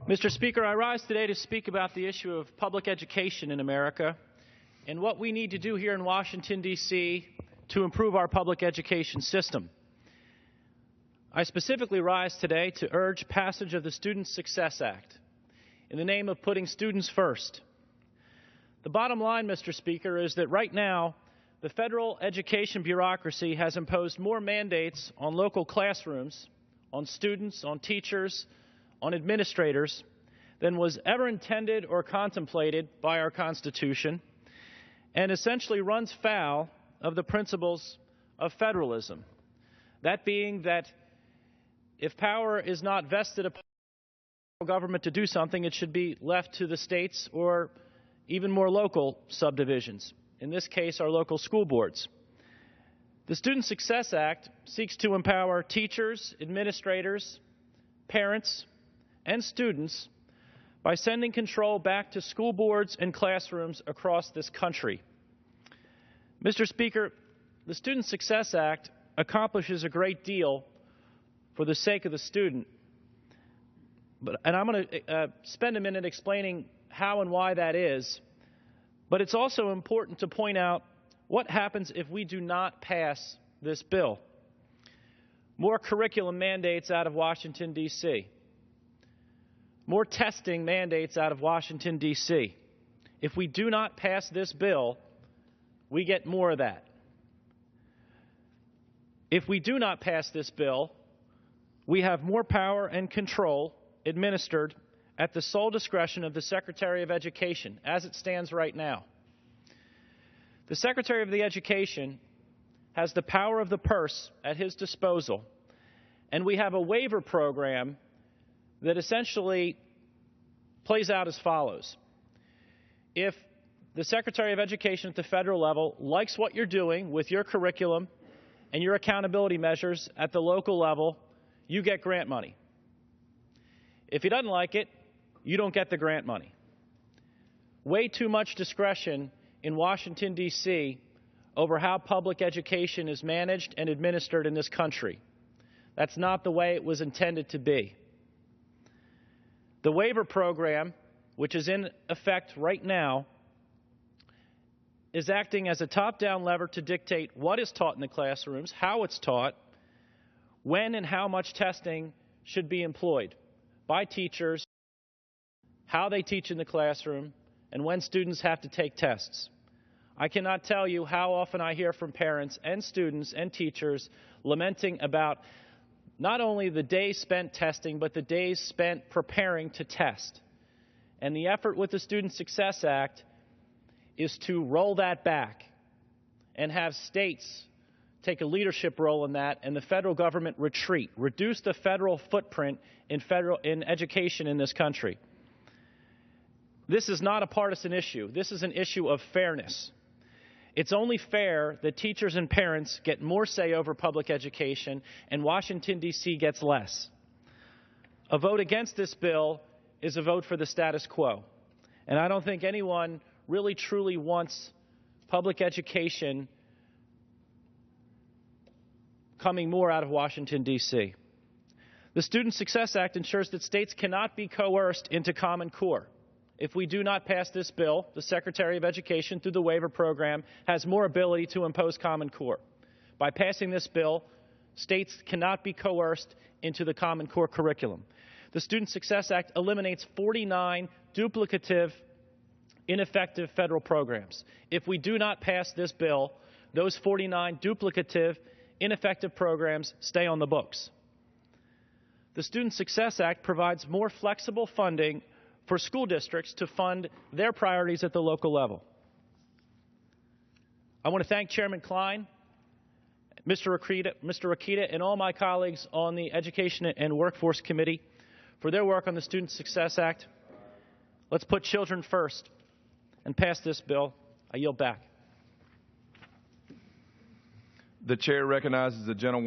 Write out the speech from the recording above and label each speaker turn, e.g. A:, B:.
A: Mr. Speaker, I rise today to speak about the issue of public education in America and what we need to do here in Washington, D.C. to improve our public education system. I specifically rise today to urge passage of the Student Success Act in the name of putting students first. The bottom line, Mr. Speaker, is that right now the federal education bureaucracy has imposed more mandates on local classrooms, on students, on teachers, on administrators than was ever intended or contemplated by our Constitution, and essentially runs foul of the principles of federalism. That being that if power is not vested upon the federal government to do something, it should be left to the states or even more local subdivisions, in this case our local school boards. The Student Success Act seeks to empower teachers, administrators, parents, and students by sending control back to school boards and classrooms across this country. Mr. Speaker, the Student Success Act accomplishes a great deal for the sake of the student, and I'm going to spend a minute explaining how and why that is, but it's also important to point out what happens if we do not pass this bill. More curriculum mandates out of Washington, D.C. More testing mandates out of Washington, D.C. If we do not pass this bill, we get more of that. If we do not pass this bill, we have more power and control administered at the sole discretion of the Secretary of Education, as it stands right now. The Secretary of Education has the power of the purse at his disposal, and we have a waiver program that essentially plays out as follows. If the Secretary of Education at the federal level likes what you're doing with your curriculum and your accountability measures at the local level, you get grant money. If he doesn't like it, you don't get the grant money. Way too much discretion in Washington, D.C. over how public education is managed and administered in this country. That's not the way it was intended to be. The waiver program, which is in effect right now, is acting as a top-down lever to dictate what is taught in the classrooms, how it's taught, when and how much testing should be employed by teachers, how they teach in the classroom, and when students have to take tests. I cannot tell you how often I hear from parents and students and teachers lamenting about not only the days spent testing, but the days spent preparing to test. And the effort with the Student Success Act is to roll that back and have states take a leadership role in that and the federal government retreat, reduce the federal footprint in education in this country. This is not a partisan issue. This is an issue of fairness. It's only fair that teachers and parents get more say over public education and Washington, D.C. gets less. A vote against this bill is a vote for the status quo. And I don't think anyone really truly wants public education coming more out of Washington, D.C. The Student Success Act ensures that states cannot be coerced into Common Core. If we do not pass this bill, the Secretary of Education, through the waiver program, has more ability to impose Common Core. By passing this bill, states cannot be coerced into the Common Core curriculum. The Student Success Act eliminates 49 duplicative, ineffective federal programs. If we do not pass this bill, those 49 duplicative, ineffective programs stay on the books. The Student Success Act provides more flexible funding for school districts to fund their priorities at the local level. I want to thank Chairman Klein, Mr. Rakita, and all my colleagues on the Education and Workforce Committee for their work on the Student Success Act. Let's put children first and pass this bill. I yield back.
B: The chair recognizes the gentlewoman.